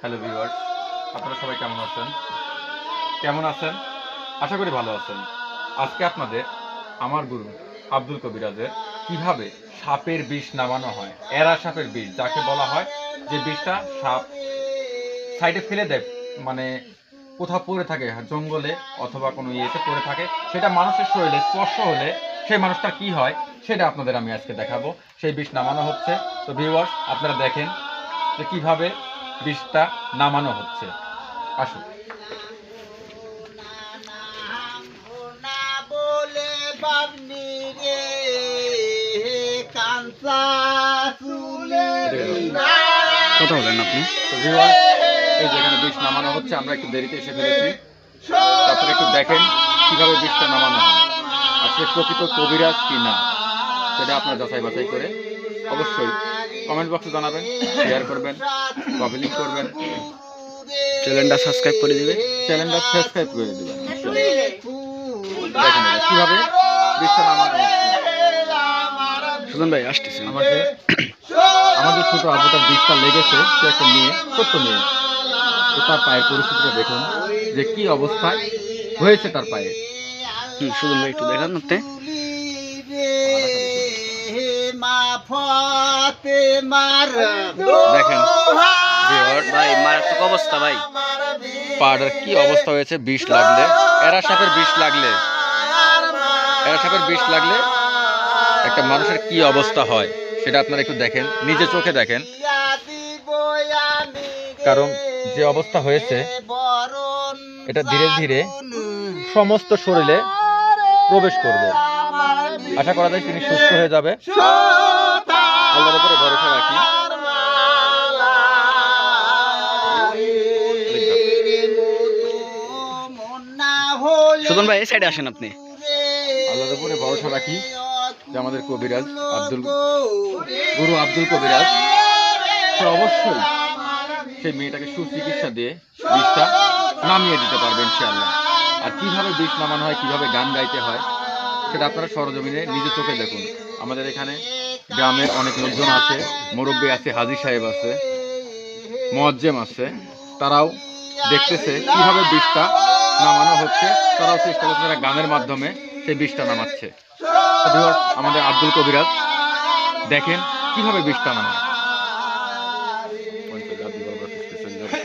Hello viewers, আপনারা সবাই কেমন আছেন? আশা করি ভালো আছেন। আজকে আপনাদের আমার গুরু আব্দুল কবিরাজের কিভাবে সাপের বিষ নামানো হয়, এরা সাপের বিষ যাকে বলা হয়, যে বিষটা সাপ সাইডে ফেলে দেয়, মানে কোথাও পড়ে থাকে জঙ্গলে অথবা কোনো ইয়েতে পড়ে থাকে, সেটা মানুষের শরীরে স্পর্শ হলে সেই মানুষটার কি হয় সেটা আপনাদের আমি আজকে দেখাবো। সেই বিষ নামানো হচ্ছে। তো ভিউয়ার্স, আপনারা দেখেন যে কিভাবে বিষটা নামানো হচ্ছে। আসুন। কথা বলেন আপনি। তো ভিউয়ার্স, এই যেখানে বিষ নামানো হচ্ছে, আমরা একটু দেরিতে এসে ফেলেছি। আপনারা একটু দেখেন কিভাবে বিষটা নামানো হয়। আসলে প্রকৃত কবিরাজ কি না সেটা আপনারা যাচাই বাছাই করে অবশ্যই কমেন্ট বক্সে জানাবেন, শেয়ার করবেন, কমেন্ট করবেন, চ্যানেলটা সাবস্ক্রাইব করে দিবেন। দেখেন কিভাবে বিষটা নামানো হচ্ছে। সুজন ভাই আসতেছেন। আমাদের ছোট আবুটার বিষটা লেগেছে, সে একটা মেয়ে, ছোট্ট মেয়ে। তো তার পায়ের পরিস্থিতিটা দেখুন যে কি অবস্থায় হয়েছে তার পায়ে। সুজন ভাই একটু দেখান আপনি। দেখেন ভাই মারাত্মক অবস্থা ভাই। পাড়ার কি অবস্থা হয়েছে বিষ লাগলে, এরা সাপের বিষ লাগলে একটা মানুষের কি অবস্থা হয় সেটা আপনারা একটু দেখেন, নিজে চোখে দেখেন। কারণ যে অবস্থা হয়েছে এটা ধীরে ধীরে সমস্ত শরীরে প্রবেশ করবে। আশা করা যায় তিনি সুস্থ হয়ে যাবে। আল্লাহর উপরে ভরসা রাখি। সুজন ভাই এই সাইডে আসেন আপনি। আল্লাহর উপরে ভরসা রাখি যে আমাদের কবিরাজ গুরু আব্দুল কবিরাজ সে অবশ্যই সেই মেয়েটাকে সুচিকিৎসা দিয়ে বিষটা নামিয়ে দিতে পারবে ইনশাআল্লাহ। আর কিভাবে বিষ নামানো হয়, কিভাবে গান গাইতে হয় সেটা আপনারা সরজমিনে নিজে চোখে দেখুন। আমাদের এখানে গ্রামের অনেক লোকজন আছে, মুরব্বী আছে, হাজী সাহেব আছে, মুয়াজ্জেম আছে, তারাও দেখতেছে কিভাবে বিষটা নামানো হচ্ছে। তারাও চেষ্টা করছে, তারা গানের মাধ্যমে সেই বিষটা নামাচ্ছে। আমাদের আব্দুল কবিরাজ দেখেন কিভাবে বিষটা নামায়।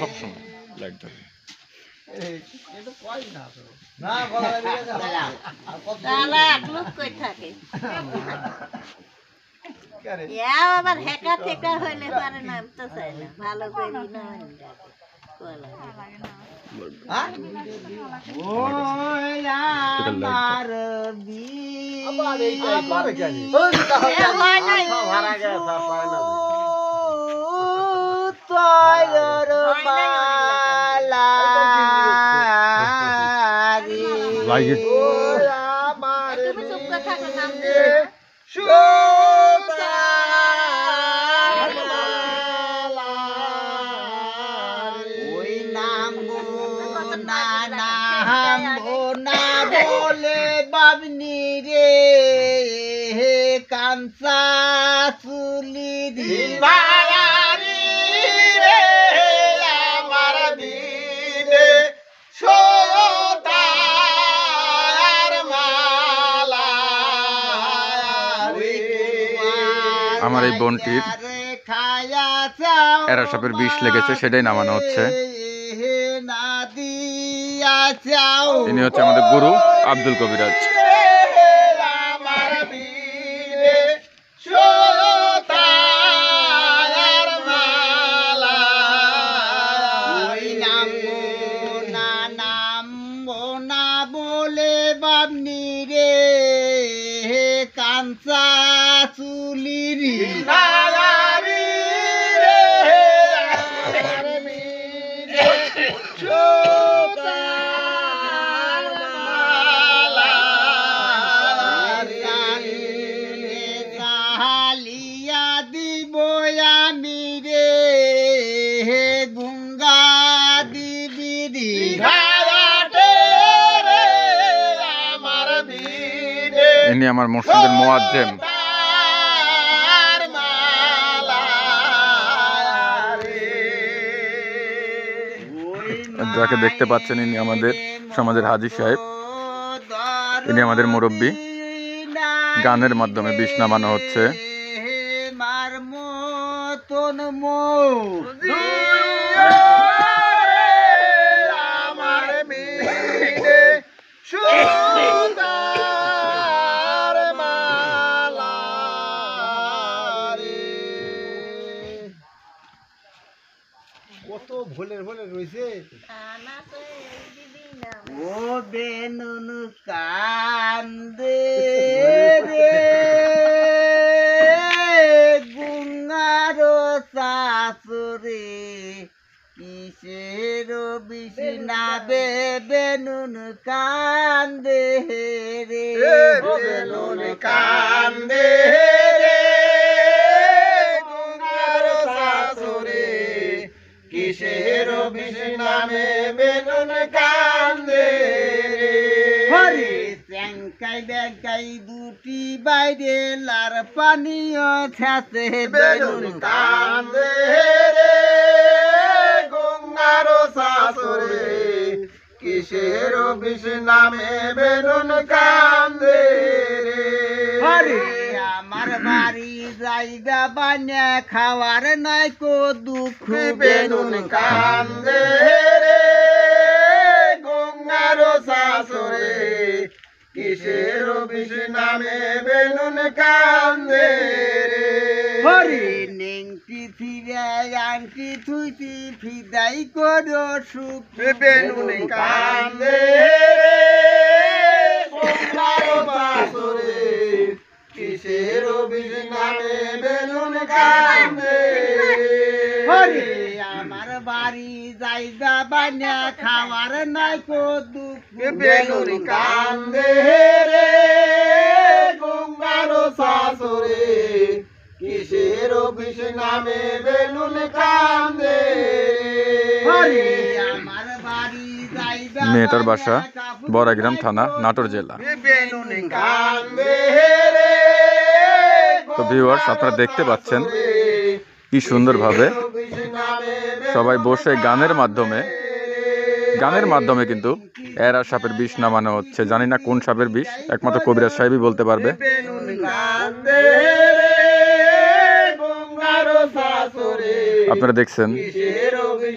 সবসময় লাইট ধরে আবার হেকা থেকা হইলে পারে না, তো চাই না ভালো করি না। তুমি চুপ করে থাকো, নাম বলে বাবনি রে কাঞ্চা চুলি আমার এই বোনটির এরা সাপের বিষ লেগেছে, সেটাই নামানো হচ্ছে। ইনি হচ্ছে আমাদের গুরু আব্দুল কবিরাজ। বলে বাবনি রে কাঞ্চা চুলির দিব আমি রে গুঙ্গা দিবি ইনি আমার মসজিদের মুয়াজ্জেম। যাকে দেখতে পাচ্ছেন ইনি আমাদের সমাজের হাজী সাহেব, ইনি আমাদের মুরব্বী। গানের মাধ্যমে বিষ নামানো হচ্ছে। মার মতন আমার মেয়ে সুতার মালা রে। কত ভোলের ভোলে রয়েছে। না তো এই দিদি না ও বেনুন কান্দে রে গুঙ্গারো শাশুরে কিসের বিছনাবে বেনুন কান্দে রে বেনুন কান্দে রে গুঙ্গারো শাশুরে কিসের বিছনাবে বেনুন কান্দে হরে চ্যাংকাই ব্যাংকাই দুটি বাইরে লার পানীয় ছাতে বেনুন কান্দে রে গঙ্গার শাশুরে কিসের বিছনামে বেনুন কান্দে রে হরে আমার বাড়ি জায়গা বানিয়ে খাওয়ার নাই কো দুঃখ বেনুন কান্দে রে গঙ্গার শাশুরে কিসের বিছনামে বেনুন কান্দে রে হরি নেংটি ফিরে আংটি থুইতি ফিদাই করো সুখ বেনুন কান্দে রে গঙ্গার শাশুরে কিসের বিছনামে বেনুন কান্দে হরি আমার বাড়ি জায়গা বানিয়ে খাওয়ার নাই কো দুঃখ বেনুন কান্দে রে গঙ্গার শাশুরে কিসের বিছনামে বেনুন কান্দে হরি আমার বাড়ি জায়গা মেয়েটার বাসা বড়াগ্রাম থানা, নাটোর জেলা। বেনুন কান্দে রে। তো ভিউয়ার্স, আপনারা দেখতে পাচ্ছেন কি সুন্দরভাবে সবাই বসে গানের মাধ্যমে কিন্তু এরা সাপের বিষ নামানো হচ্ছে। জানি না কোন সাপের বিষ, একমাত্র কবিরাজ সাহেবই বলতে পারবে। আপনারা দেখছেন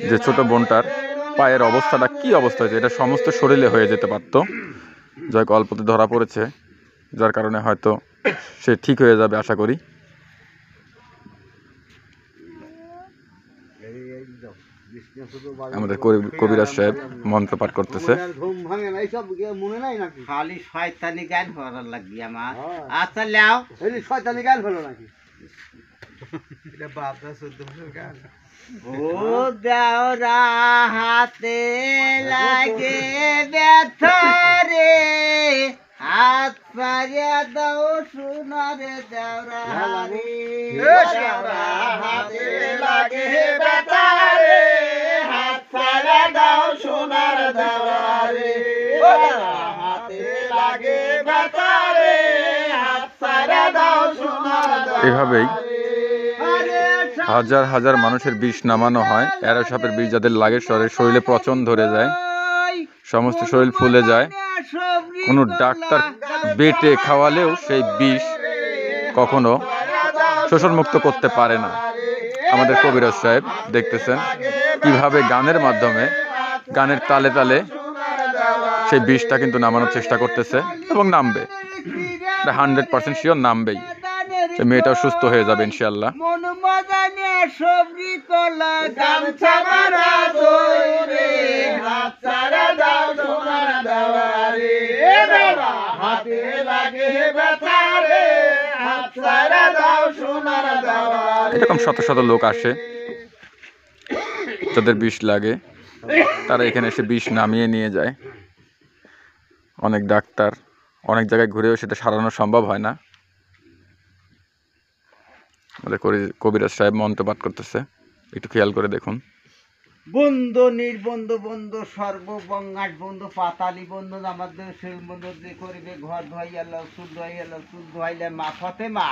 যে ছোট বোনটার পায়ের অবস্থাটা কি অবস্থা হয়েছে, এটা সমস্ত শরীরে হয়ে যেতে পারত। জয়কে অল্পতে ধরা পড়েছে, যার কারণে হয়তো সে ঠিক হয়ে যাবে আশা করি। আমাদের কবিরাজ সাহেব মন্ত্র পাঠ করতেছে। খালি শয়তানি গান করার লাগি আমার। আচ্ছা লাও শয়তানি গান হলো নাকি? ও দেওরা হাতে লাগে ব্যথরে হাত পারিয়া দাও সোনারে দেওরা হাতে লাগে ব্যথরে হাত পারিয়া দাও সোনার দেওয়ারে হাতে লাগে ব্যথরে হাত পারিয়া দাও সোনার এভাবেই হাজার হাজার মানুষের বিষ নামানো হয়। এরা সাপের বিষ যাদের লাগে শরীরে পচন ধরে যায়, সমস্ত শরীর ফুলে যায়। কোনো ডাক্তার বেটে খাওয়ালেও সেই বিষ কখনো শোষণমুক্ত করতে পারে না। আমাদের কবিরাজ সাহেব দেখতেছেন কিভাবে গানের মাধ্যমে, গানের তালে তালে সেই বিষটা কিন্তু নামানোর চেষ্টা করতেছে এবং নামবে। 100% শিওর নামবেই। মেয়েটাও সুস্থ হয়ে যাবে ইনশাআল্লাহ। এরকম শত শত লোক আসে যাদের বিষ লাগে, তারা এখানে এসে বিষ নামিয়ে নিয়ে যায়। অনেক ডাক্তার অনেক জায়গায় ঘুরেও সেটা সারানো সম্ভব হয় না। আমাদের কবিরাজ সাহেব মন্ত্র পাঠ করতেছে, একটু খেয়াল করে দেখুন। বন্ধু নির্বন্ধু বন্ধু সর্ববঙ্গাট বন্ধু পাতালি বন্ধু আমাদের সেই বন্ধু যে করিবে ঘর ধোয়াইয়া চুল ধোয়াইয়া চুল ধোয়াইলে মা ফতে মা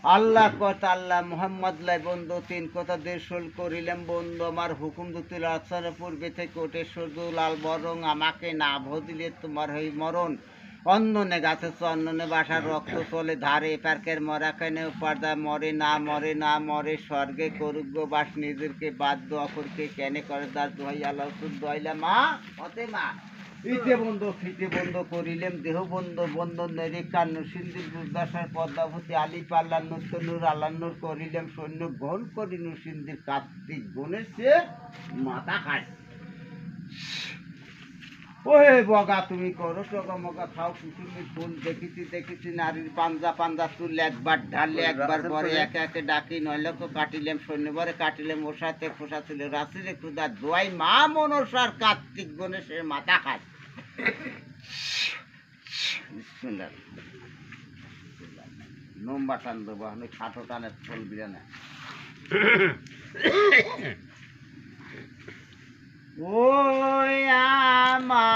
আল্লাহ কথা আল্লাহ মোহাম্মদ লাই বন্ধু তিন কথা দেশল করিলাম বন্ধু আমার হুকুম দুতিল আসার পূর্বে থেকে ওঠে শুধু লাল বরং আমাকে না ভদিলে তোমার হই মরণ অন্যনে গাছে অন্যনে বাসার রক্ত চলে ধারে পার্কের মরা কেনে পর্দা মরে না মরে স্বর্গে করুক গো বাস নিজেরকে বাধ্য অপরকে কেনে করে তার দোহাই আল্লাহ দোহাইলা মা অতে মা ইতে বন্ধ ফিতে বন্ধ করিলেম দেহ বন্ধ বন্ধন নেড়ে কান্ন সিন্দির দুর্দশার পদ্মাবতী আলী পাল্লা নূর আল্লাহ নূর করিলেম সৈন্য গ্রহণ করি সিন্দির কার্তিক গুণের সে মাথা খায় ওহে বগা তুমি করো টগা মগা খাও কুসুমের ফুল দেখেছি নারীর পাঞ্জা চুল একবার ঢাললে একবার পরে একে একে ডাকি নইলে তো কাটিলেম সৈন্যবরে কাটিলেম ওর সাথে খোসা ছিল রাশিরে ক্ষুদা দোয়াই মা মনসার কার্তিক গণেশের মাথা খায় নম্বর টান দেবো আমি খাটো টানের চলবি না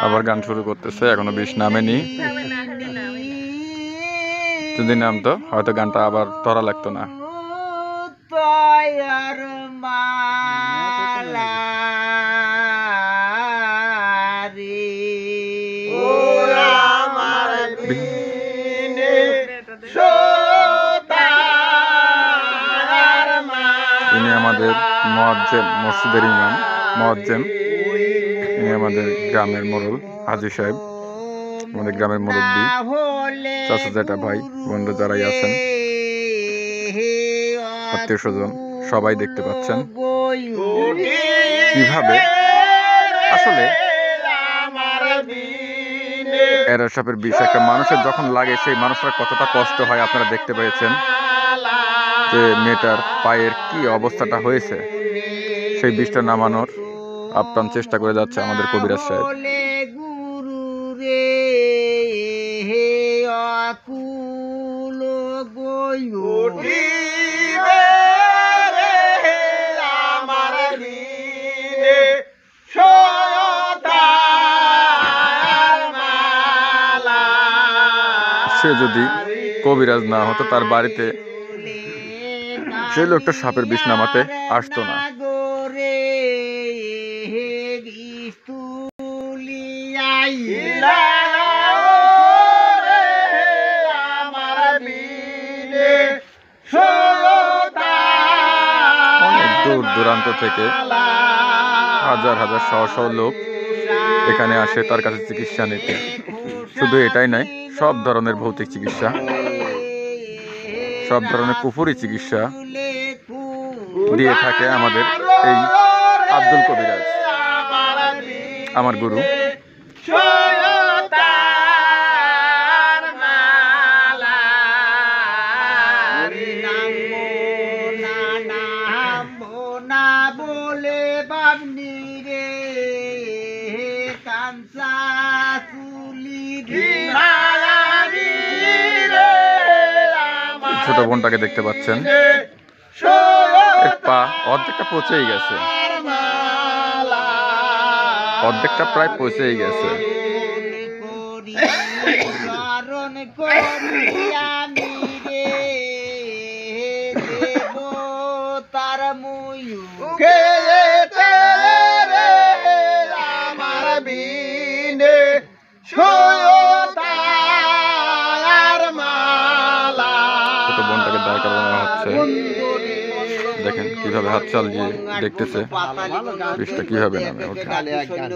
আবার গান শুরু করতেছে, এখনো বিষ নামেনি। যদি নামতো হয়তো গানটা আবার ধরা লাগতো না। তয়ার মালা রে ও আমার বিনে সোতার মালা। ইনি আমাদের মুয়াজ্জেম, মসজিদের ইমাম মুয়াজ্জেম। ইনি আমাদের গ্রামের মোড়ল হাজী সাহেব, আমাদের গ্রামের মুরব্বী, চাচা জেঠা ভাই বোনরা যারাই আছেন, আত্মীয় স্বজন সবাই দেখতে পাচ্ছেন কিভাবে আসলে এরা সাপের বিষ একটা মানুষের যখন লাগে সেই মানুষটার কতটা কষ্ট হয় আপনারা দেখতে পেয়েছেন যে মেয়েটার পায়ের কি অবস্থাটা হয়েছে। সেই বিষটা নামানোর আপ্রাণ চেষ্টা করে যাচ্ছে আমাদের কবিরাজ সাহেব। সে যদি কবিরাজ না হতো তার বাড়িতে সেই লোকটা সাপের বিষ নামাতে আসতো না। অনেক দূর দূরান্ত থেকে হাজার হাজার শহ শহ লোক এখানে আসে তার কাছে চিকিৎসা নিতে। শুধু এটাই নয়, সব ধরনের ভৌতিক চিকিৎসা, সব ধরনের কুফুরি চিকিৎসা দিয়ে থাকে আমাদের এই আব্দুল কবিরাজ, আমার গুরু। ছোট বোনটাকে দেখতে পাচ্ছেন, এর পা অর্ধেকটা পচেই গেছে, অর্ধেকটা প্রায় পচেই গেছে। তার ছোট বোনটাকে দাঁড় করানো হচ্ছে, দেখেন কিভাবে হাত চাল দিয়ে দেখতেছে বিষটা কিভাবে নামে ওঠে।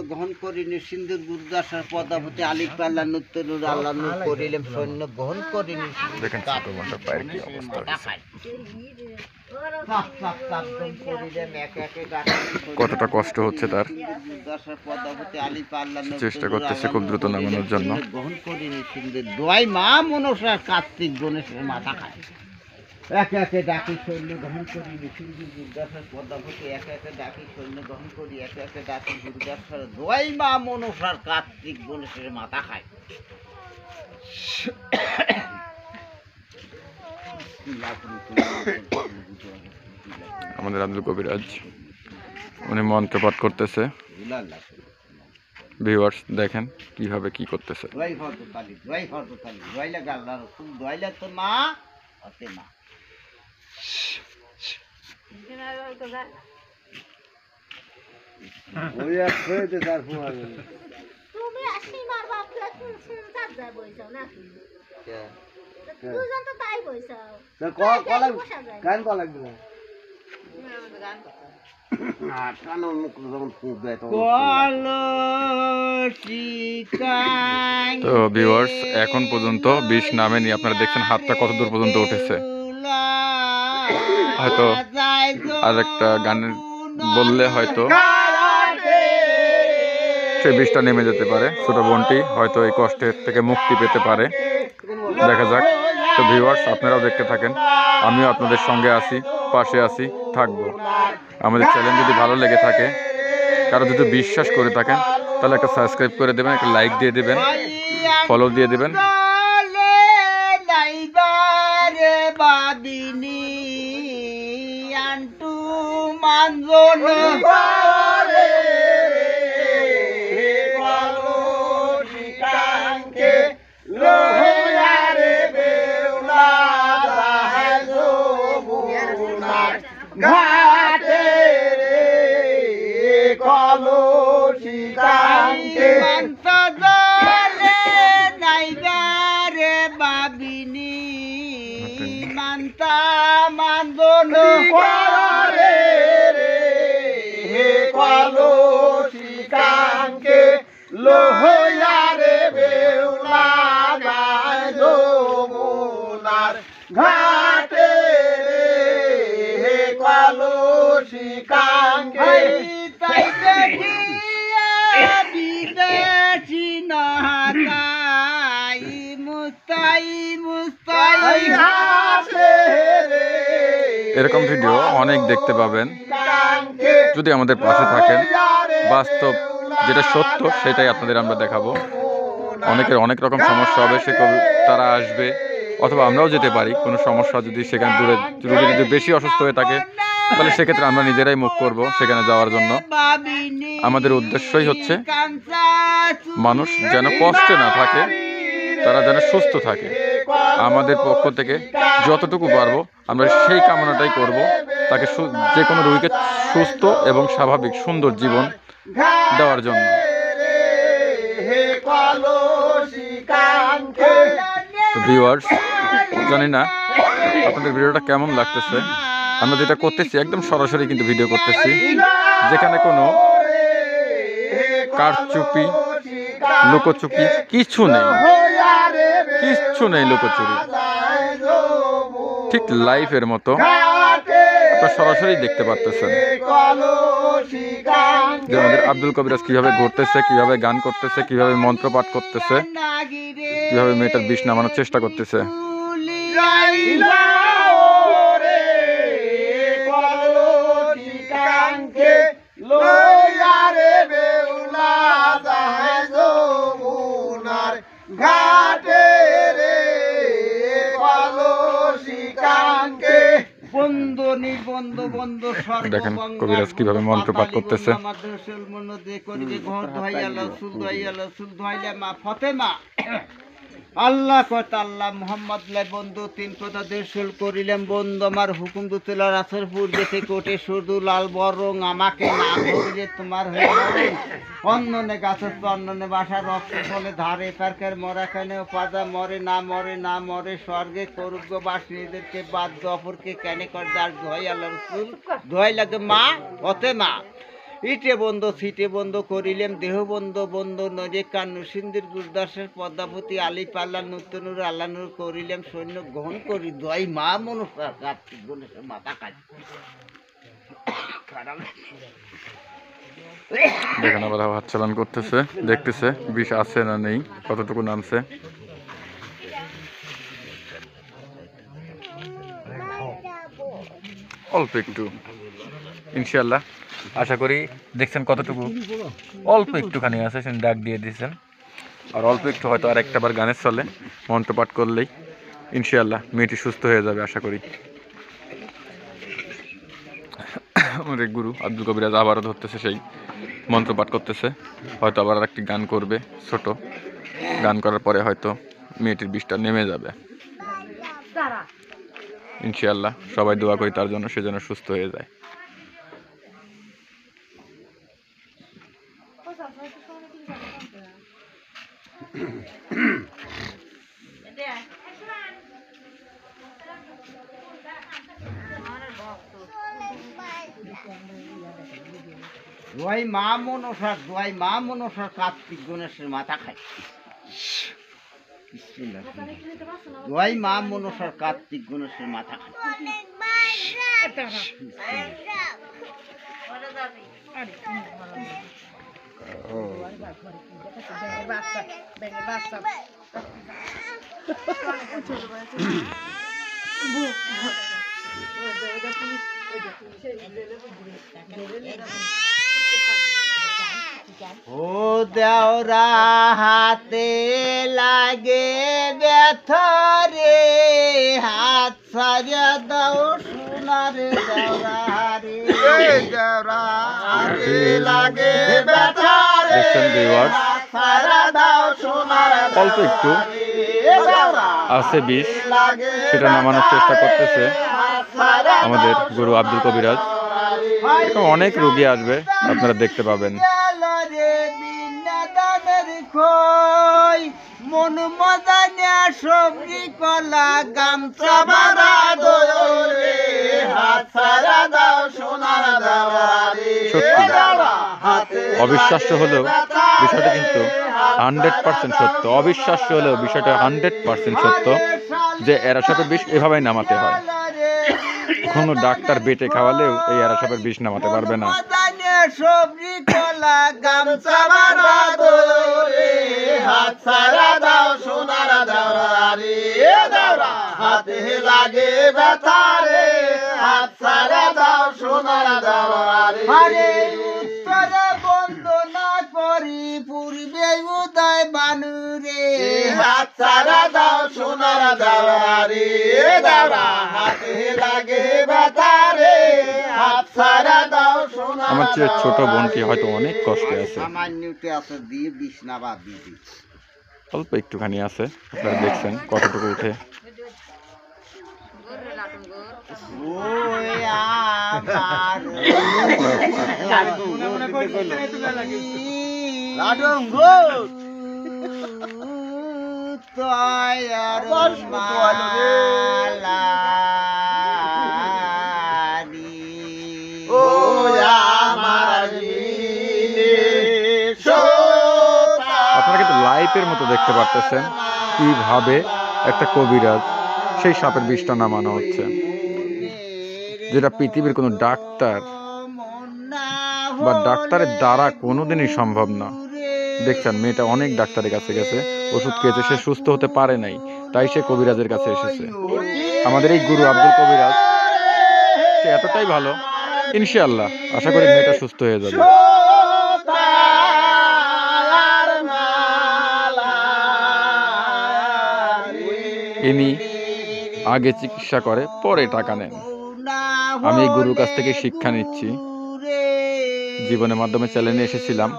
গ্রহণ করিনি সিন্ধুর দুর্দশার পদাবতী আলী পাল্লা নূর আল্লাহ নূর করিলেম সৈন্য গ্রহণ করিনি। দেখেন ছোট বোনটার পায়ের কি অবস্থা হয়েছে, কতটা কষ্ট হচ্ছে তার। চেষ্টা করতেছে খুব দ্রুত নামানোর জন্য। গ্রহণ করিনি সিন্ধুর দোয়াই মা মনসার কার্তিক গণেশের মাথা খায়। একে একে ডাকি সৈন্য গ্রহণ করি সিন্ধুর দুর্দশার পদাবতী, একে একে ডাকি সৈন্য গ্রহণ করি, একে একে ডাকি দুর্দশার দোয়াই মা মনসার কার্তিক গণেশের মাথা খায়। আমাদের আব্দুল কবিরাজ উনি মন্ত্রপাঠ করতেছে, ভিউয়ার্স দেখেন কিভাবে কি করতেছে। তুমি সীমার বাপ চার বইছো নাকি দুজন তো তাই বইছো গান করা লাগবে না তো ভিউয়ার্স এখন পর্যন্ত বিষ নামেনি। আপনারা দেখছেন হাতটা কত দূর পর্যন্ত উঠেছে। হয়তো আর একটা গান বললে হয়তো সেই বিষটা নেমে যেতে পারে। ছোট বোনটি হয়তো এই কষ্টের থেকে মুক্তি পেতে পারে, দেখা যাক। তো ভিউয়ার্স আপনারাও দেখতে থাকেন, আমিও আপনাদের সঙ্গে আছি, পাশে আছি, থাকবো। আমাদের চ্যানেল যদি ভালো লেগে থাকে, কারো যদি বিশ্বাস করে থাকেন, তাহলে একটা সাবস্ক্রাইব করে দেবেন, একটা লাইক দিয়ে দেবেন, ফলো দিয়ে দেবেন। ঘাটে রে কলসি কাঙ্কে জলে নাইবা রে বাবিনী মান্তা মান্দন করে রে কলসি কাঙ্কে লোহয়া রে বেউলা যায় যমুনার ঘাটে কাঙ্গে তাই দেখিয়া বিদেশি নহাতাই মুস্তাই মুস্তাই হাসে রে। এরকম ভিডিও অনেক দেখতে পাবেন যদি আমাদের পাশে থাকেন। বাস্তব যেটা সত্য সেটাই আপনাদের আমরা দেখাবো। অনেকের অনেক রকম সমস্যা হবে, সে তারা আসবে, অথবা আমরাও যেতে পারি। কোনো সমস্যা যদি সেখানে দূরে রোগী যদি বেশি অসুস্থ হয়ে থাকে, তাহলে সেক্ষেত্রে আমরা নিজেরাই মুখ করব সেখানে যাওয়ার জন্য। আমাদের উদ্দেশ্যই হচ্ছে মানুষ যেন কষ্টে না থাকে, তারা যেন সুস্থ থাকে। আমাদের পক্ষ থেকে যতটুকু পারবো আমরা সেই কামনাটাই করব, তাকে যে কোনো রোগীকে সুস্থ এবং স্বাভাবিক সুন্দর জীবন দেওয়ার জন্য। তো ভিউয়ার্স, জানি না আপনাদের ভিডিওটা কেমন লাগতেছে। আমরা যেটা করতেছি একদম সরাসরি কিন্তু ভিডিও করতেছি, যেখানে কোনো কারচুপি লুকোচুপি কিছু নেই, কিচ্ছু নেই লুকোচুরি, ঠিক লাইফের মতো আপনারা সরাসরি দেখতে পারতেছেন যে আমাদের আব্দুল কবিরাজ কিভাবে ঘুরতেছে, কিভাবে গান করতেছে, কিভাবে মন্ত্র পাঠ করতেছে, কিভাবে মেয়েটার বিষ নামানোর চেষ্টা করতেছে। দেখেন কবিরাজ কিভাবে মন্ত্র পাঠ করতেছে। আল্লাহ কথা আল্লাহ মোহাম্মদ বন্ধু তিন কথা দেশল করিলাম বন্ধু আমার হুকুম দুতলার আসর পূর্বে থেকে ওঠে শুধু লাল বরং আমাকে না ধরলে তোমার হয়ে অন্যনে গাছের অন্যনে বাসার রক্ত ফলে ধারে পার্কের মরা খানেও পাজা মরে না মরে না মরে স্বর্গে করুক বাস নিজেদেরকে বাদ অপরকে কেনে কর দাস ধোয়াই আল্লাহ রসুল ধোয়াই লাগে মা হতে মা ইটে বন্ধ সিটে বন্ধ করিলেম দেহ বন্ধ বন্ধ নজে কান্নু সিন্দির গুরদাসের পদ্মাপতি আলী পাল্লা নূতনুর আল্লানুর করিলেম সৈন্য গ্রহণ করি দোয়াই মা মনুষ্য গণেশের মাথা কাজ। দেখেন আবার হাত চালান করতেছে, দেখতেছে বিষ আছে না নেই, কতটুকু নামছে। অল্প একটু ইনশাল্লাহ আশা করি দেখছেন কতটুকু, অল্প একটুখানি আছে, সে ডাক দিয়ে দিয়েছেন। আর অল্প একটু হয়তো আর একটা বার গানের চলে মন্ত্রপাঠ করলেই ইনশাল্লাহ মেয়েটি সুস্থ হয়ে যাবে আশা করি। আমাদের গুরু আব্দুল কবিরাজ আবারও ধরতেছে, সেই মন্ত্রপাঠ করতেছে। হয়তো আবার একটি গান করবে, ছোট গান করার পরে হয়তো মেয়েটির বিষটা নেমে যাবে। ইনশাআল্লাহ সবাই দোয়া করি তার জন্য, সে যেন সুস্থ হয়ে যায়। দোয়াই মা মনসার, দোয়াই মা মনসার কার্তিক গণেশের মাথা খাই। বিসমিল্লাহ। দোয়াই মা মনসার কার্তিক গণেশের মাথা খাই। ও দেওরা হাতে লাগে ব্যথরে, হাত ছাড়িয়া দাও সোনার দেওরা রে, দেওরা হাতে লাগে ব্যথরে, দেখছেন ভিউয়ার্স, ছাড়া দাও সোনার অল্প একটু আছে বিষ, সেটা নামানোর চেষ্টা করতেছে আমাদের গুরু আব্দুল কবিরাজ। এরকম অনেক রোগী আসবে, আপনারা দেখতে পাবেন। মন মজানে সবজি কলা গামছা বাড়া দোরে, হাত ছাড়া দাও সোনার দেওয়ারে। সত্যি অবিশ্বাস্য হলেও বিষয়টা কিন্তু 100% সত্য। অবিশ্বাস্য হলেও বিষয়টা 100% সত্য যে এরাসাপের বিষ এভাবেই নামাতে হয়। কোনো ডাক্তার বেটে খাওয়ালেও এই এরাসাপের বিষ নামাতে পারবে না। সবজি কলা গামছা বাড়া দোরে, হাত ছাড়া দাও সোনার দেওয়ারে, দেওরা হাতে লাগে ব্যথারে, হাত ছাড়া দাও সোনার দেওয়ারে। আরে উত্তরে বন্দনা করি পূর্বে উদয় বানুরে, হাত ছাড়া দাও সোনার দেওয়ারে, দেওরা হাতে লাগে ব্যথারে, হাত ছাড়া দাও সোনার। আমার চেয়ে ছোট বোনটি হয়তো অনেক কষ্টে আছে, সামান্যতে আছে দিয়ে বিছনা বাদ দিয়ে দিচ্ছি। অল্প একটুখানি আছে, আপনারা দেখছেন কতটুকু উঠে। ওই আমার তয়ার মালারি, ও আমার আপনারা কিন্তু লাইভের মতো দেখতে পারতেছেন কিভাবে একটা কবিরাজ সেই সাপের বিষটা নামানো হচ্ছে, যেটা পৃথিবীর কোনো ডাক্তার বা ডাক্তারের দ্বারা কোনোদিনই সম্ভব না। দেখছেন মেয়েটা অনেক ডাক্তারের কাছে গেছে, ওষুধ খেয়েছে, সে সুস্থ হতে পারে নাই, তাই সে কবিরাজের কাছে এসেছে। আমাদের এই গুরু আব্দুল কবিরাজ সে এতটাই ভালো, ইনশাআল্লাহ আশা করি মেয়েটা সুস্থ হয়ে যাবে। ইনি আগে চিকিৎসা করে পরে টাকা নেন। আমি এই গুরুর কাছ থেকে শিক্ষা নিচ্ছি। জীবনের মাধ্যমে চ্যালেঞ্জে এসেছিলাম,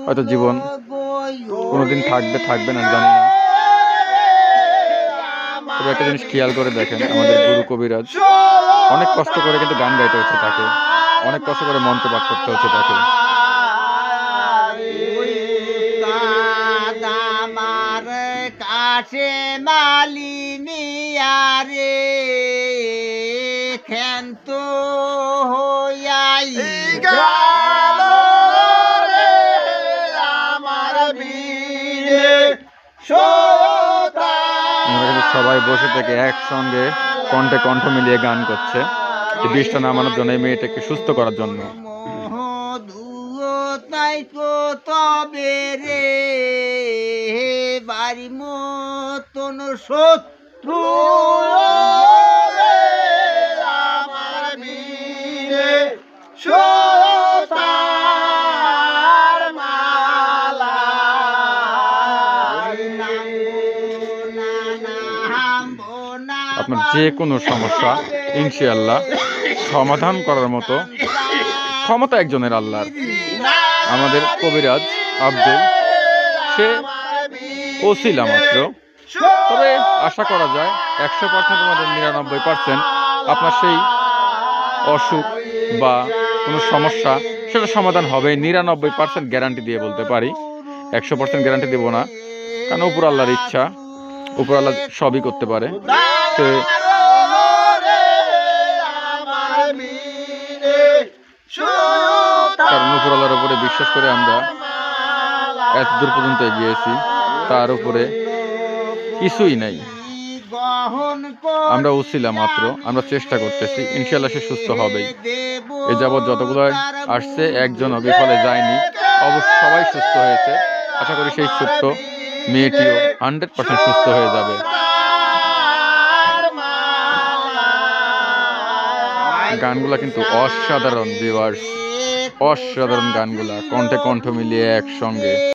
হয়তো জীবন কোনোদিন থাকবে থাকবে না জানি না, তবে একটা জিনিস খেয়াল করে দেখেন, আমাদের গুরু কবিরাজ অনেক কষ্ট করে কিন্তু গান গাইতে হচ্ছে তাকে, অনেক কষ্ট করে মন্ত্র পাঠ করতে হচ্ছে তাকে। আমার কাছে মালিনী আরে ক্ষান্ত হইয়াই গেল রে আমার বীরে আমরা কিন্তু সবাই বসে থেকে একসঙ্গে কণ্ঠে কণ্ঠ মিলিয়ে গান করছে এই বিষটা নামানোর জন্য, এই মেয়েটাকে সুস্থ করার জন্য। তাই তবে রে বাড়ি মতন শত্রু আমার বীরে সোতার মালা। আপনার যে কোনো সমস্যা ইনশাআল্লাহ সমাধান করার মতো ক্ষমতা একজনের আল্লাহর। আমাদের কবিরাজ আব্দুল সে ওসিলা মাত্র, তবে আশা করা যায় 100%-এর মধ্যে 99% আপনার সেই অসুখ বা কোনো সমস্যা সেটা সমাধান হবে। 99% গ্যারান্টি দিয়ে বলতে পারি, 100% গ্যারান্টি দেবো না, কারণ উপর আল্লাহর ইচ্ছা, উপর আল্লাহ সবই করতে পারে। সে কারণ উপর আল্লাহর উপরে বিশ্বাস করে আমরা এত দূর পর্যন্ত এগিয়েছি, তার উপরে কিছুই নাই, আমরা উছিলা মাত্র, আমরা চেষ্টা করতেছি, ইনশাল্লাহ সে সুস্থ হবেই। এ যাবৎ যতগুলো আসছে একজনও বিফলে যায়নি, অবশ্য সবাই সুস্থ হয়েছে। আশা করি সেই ছোট্ট মেয়েটিও 100% সুস্থ হয়ে যাবে। গানগুলা কিন্তু অসাধারণ ভিউয়ার্স, অসাধারণ গানগুলা, কণ্ঠে কণ্ঠ মিলিয়ে একসঙ্গে।